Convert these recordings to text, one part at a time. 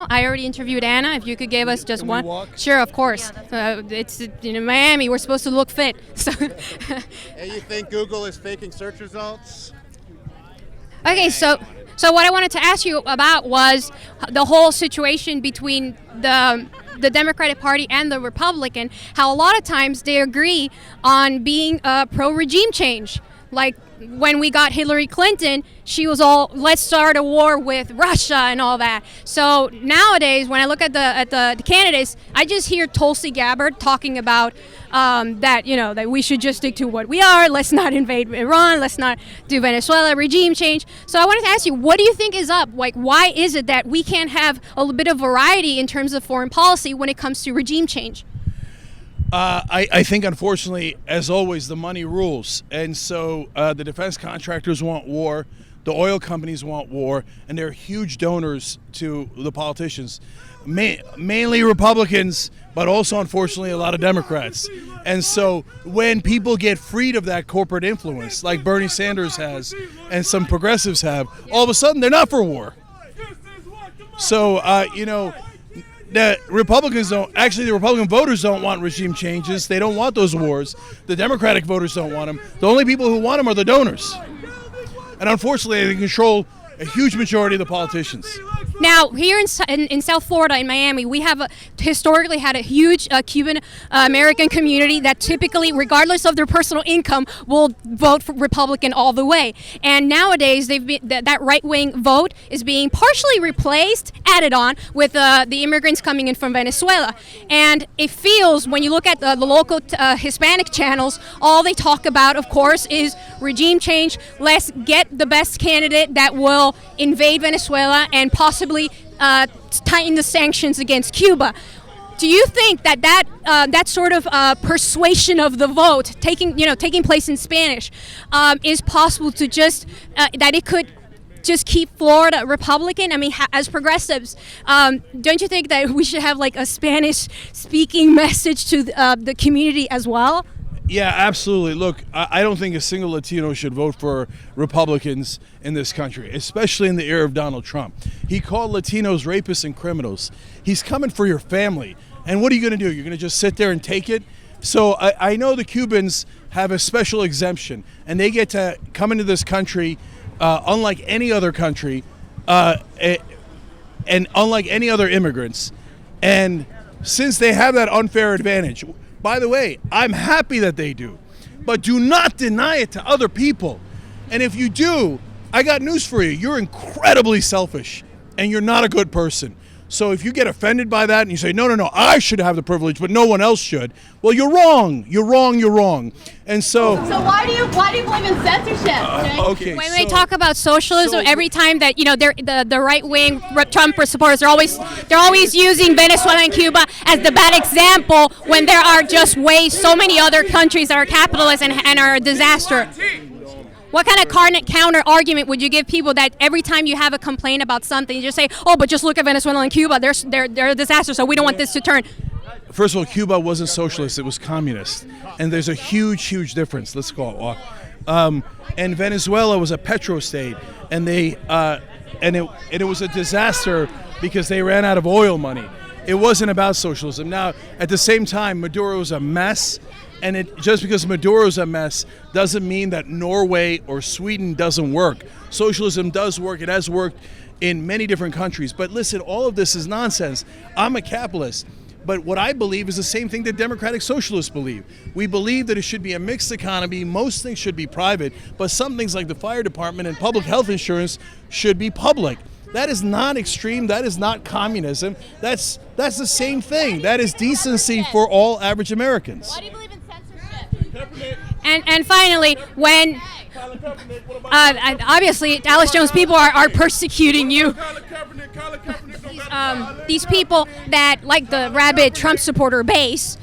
I already interviewed Anna. If you could give us just Can we one. walk? Sure, of course. It's in Miami. We're supposed to look fit. So. And you think Google is faking search results? Okay, so what I wanted to ask you about was the whole situation between the Democratic Party and the Republican. How a lot of times they agree on being pro regime change. Like when we got Hillary Clinton, she was all, let's start a war with Russia and all that. So nowadays, when I look at the candidates, I just hear Tulsi Gabbard talking about that we should just stick to what we are. Let's not invade Iran. Let's not do Venezuela regime change. So I wanted to ask you, what do you think is up? Like, why is it that we can't have a little bit of variety in terms of foreign policy when it comes to regime change? I think, unfortunately, as always, the money rules. And so the defense contractors want war, the oil companies want war, and they're huge donors to the politicians, mainly Republicans, but also, unfortunately, a lot of Democrats. And so when people get freed of that corporate influence, like Bernie Sanders has and some progressives have, all of a sudden they're not for war. So, the Republicans the Republican voters don't want regime changes. They don't want those wars. The Democratic voters don't want them. The only people who want them are the donors. And unfortunately, they control a huge majority of the politicians. Now, here in South Florida, in Miami, we have historically had a huge Cuban American community that typically, regardless of their personal income, will vote for Republican all the way. And nowadays, that right-wing vote is being partially replaced, added on, with the immigrants coming in from Venezuela. And it feels, when you look at the local Hispanic channels, all they talk about, of course, is regime change. Let's get the best candidate that will invade Venezuela and possibly tighten the sanctions against Cuba. Do you think that sort of persuasion of the vote taking place in Spanish is possible to that it could just keep Florida Republican? I mean, as progressives, don't you think that we should have like a Spanish-speaking message to the community as well? Yeah, absolutely. Look, I don't think a single Latino should vote for Republicans in this country, especially in the era of Donald Trump. He called Latinos rapists and criminals. He's coming for your family. And what are you going to do? You're going to just sit there and take it? So I know the Cubans have a special exemption, and they get to come into this country unlike any other country and unlike any other immigrants. And since they have that unfair advantage, by the way, I'm happy that they do, but do not deny it to other people. And if you do, I got news for you. You're incredibly selfish, and you're not a good person. So if you get offended by that and you say, no, I should have the privilege, but no one else should, well, you're wrong. You're wrong. And so why do you blame in censorship? Okay. When they talk about socialism, every time that they're the right wing Trump supporters, they're always using Venezuela and Cuba as the bad example when there are just so many other countries that are capitalist and are a disaster. What kind of counter argument would you give people that every time you have a complaint about something, you just say, oh, but just look at Venezuela and Cuba, they're a disaster, so we don't want this to turn. First of all, Cuba wasn't socialist, it was communist. And there's a huge difference, let's call it. And Venezuela was a petrostate, and it was a disaster because they ran out of oil money. It wasn't about socialism. Now, at the same time, Maduro's a mess. And just because Maduro's a mess doesn't mean that Norway or Sweden doesn't work. Socialism does work. It has worked in many different countries. But listen, all of this is nonsense. I'm a capitalist. But what I believe is the same thing that democratic socialists believe. We believe that it should be a mixed economy. Most things should be private. But some things like the fire department and public health insurance should be public. That is not extreme. That is not communism. That's the same thing. That is decency for all average Americans. Why do you believe in censorship? And finally, when obviously Alice Jones people are persecuting you. These people that like the rabid Trump supporter base.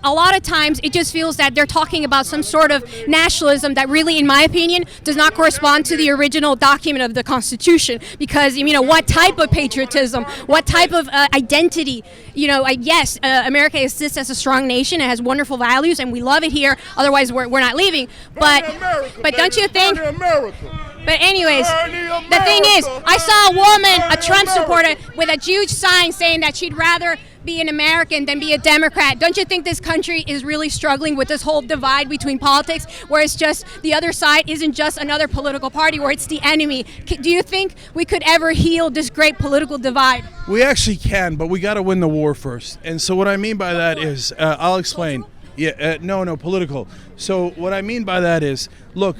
A lot of times it just feels that they're talking about some sort of nationalism that really, in my opinion, does not correspond to the original document of the Constitution. Because, what type of patriotism, what type of identity, yes, America exists as a strong nation. It has wonderful values and we love it here. Otherwise, we're not leaving. But don't you think... But anyways, the thing is, I saw a woman, a Trump supporter, with a huge sign saying that she'd rather be an American than be a Democrat. Don't you think this country is really struggling with this whole divide between politics, where it's just the other side isn't just another political party, where it's the enemy? Do you think we could ever heal this great political divide? We actually can, but we got to win the war first. And so what I mean by that is, I'll explain. Yeah, no, political. So what I mean by that is, look,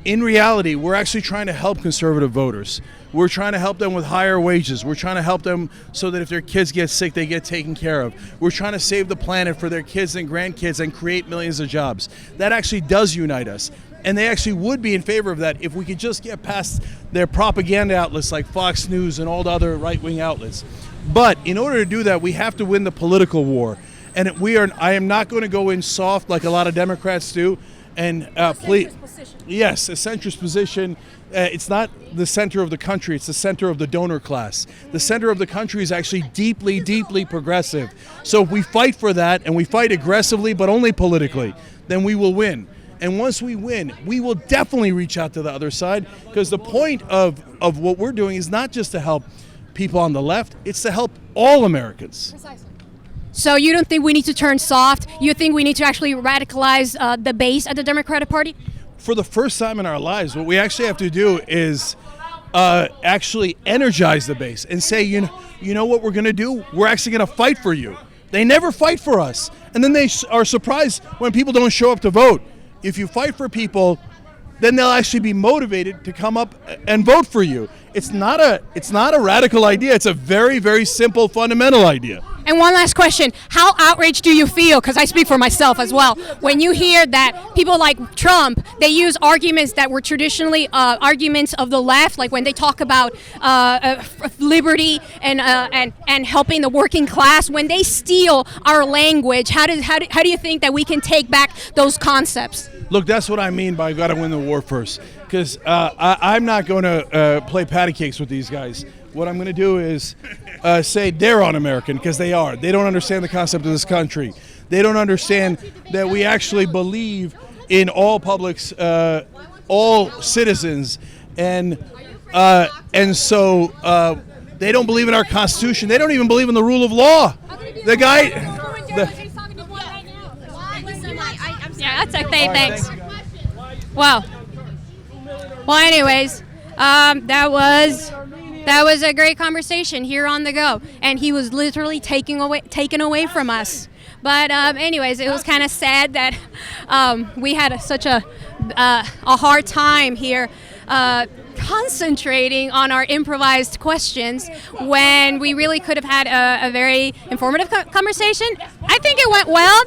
in reality, we're actually trying to help conservative voters. We're trying to help them with higher wages. We're trying to help them so that if their kids get sick, they get taken care of. We're trying to save the planet for their kids and grandkids and create millions of jobs. That actually does unite us. And they actually would be in favor of that if we could just get past their propaganda outlets like Fox News and all the other right-wing outlets. But in order to do that, we have to win the political war. And I am not going to go in soft like a lot of Democrats do. And please, yes, a centrist position. It's not the center of the country. It's the center of the donor class. The center of the country is actually deeply, deeply progressive. So if we fight for that, and we fight aggressively, but only politically, then we will win. And once we win, we will definitely reach out to the other side, because the point of what we're doing is not just to help people on the left. It's to help all Americans. Precisely. So you don't think we need to turn soft? You think we need to actually radicalize the base at the Democratic Party? For the first time in our lives, what we actually have to do is actually energize the base and say, you know what we're going to do? We're actually going to fight for you. They never fight for us. And then they are surprised when people don't show up to vote. If you fight for people, then they'll actually be motivated to come up and vote for you. It's not a radical idea. It's a very, very simple, fundamental idea. And one last question. How outraged do you feel, because I speak for myself as well, when you hear that people like Trump, they use arguments that were traditionally arguments of the left, like when they talk about liberty and helping the working class, when they steal our language, how do you think that we can take back those concepts? Look, that's what I mean by got to win the war first, because I'm not going to play patty cakes with these guys. What I'm going to do is say they're un-American, because they are. They don't understand the concept of this country. They don't understand that we actually believe in all publics, all citizens, and so they don't believe in our Constitution. They don't even believe in the rule of law. The guy. Yeah, that's okay. Thanks. Well, anyways, that was a great conversation here on the go, and he was literally taken away from us. But anyways, it was kind of sad that we had such a hard time here concentrating on our improvised questions when we really could have had a very informative conversation. I think it went well.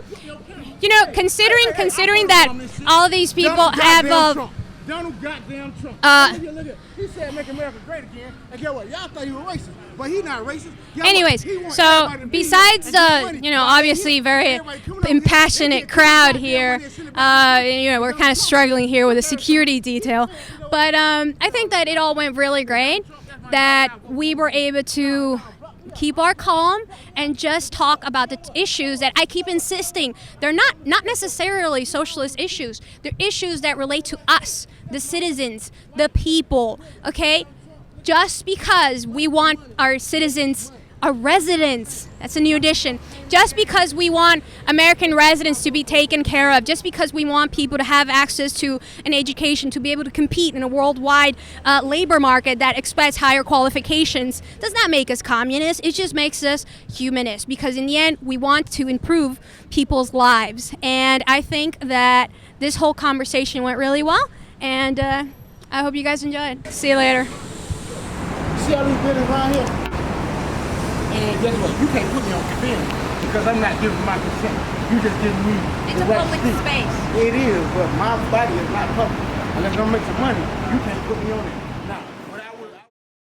You know, considering that all of these people have Donald goddamn Trump. He said make America great again. And guess what? Y'all thought he was racist, but he's not racist. Anyways, so besides the, obviously very impassionate crowd here, we're kind of struggling here with a security detail. But I think that it all went really great, that we were able to keep our calm and just talk about the issues that I keep insisting. They're not necessarily socialist issues. They're issues that relate to us, the citizens, the people, okay? Just because we want our citizens, our residents, that's a new addition, just because we want American residents to be taken care of, just because we want people to have access to an education, to be able to compete in a worldwide labor market that expects higher qualifications, does not make us communists. It just makes us humanists, because in the end, we want to improve people's lives. And I think that this whole conversation went really well, and I hope you guys enjoyed. See you later. See all these buildings around here? And guess what? You can't put me on film because I'm not giving my consent. You just giving me It's a public space. It is, but my body is not public. Unless I'm gonna make some money, you can't put me on it.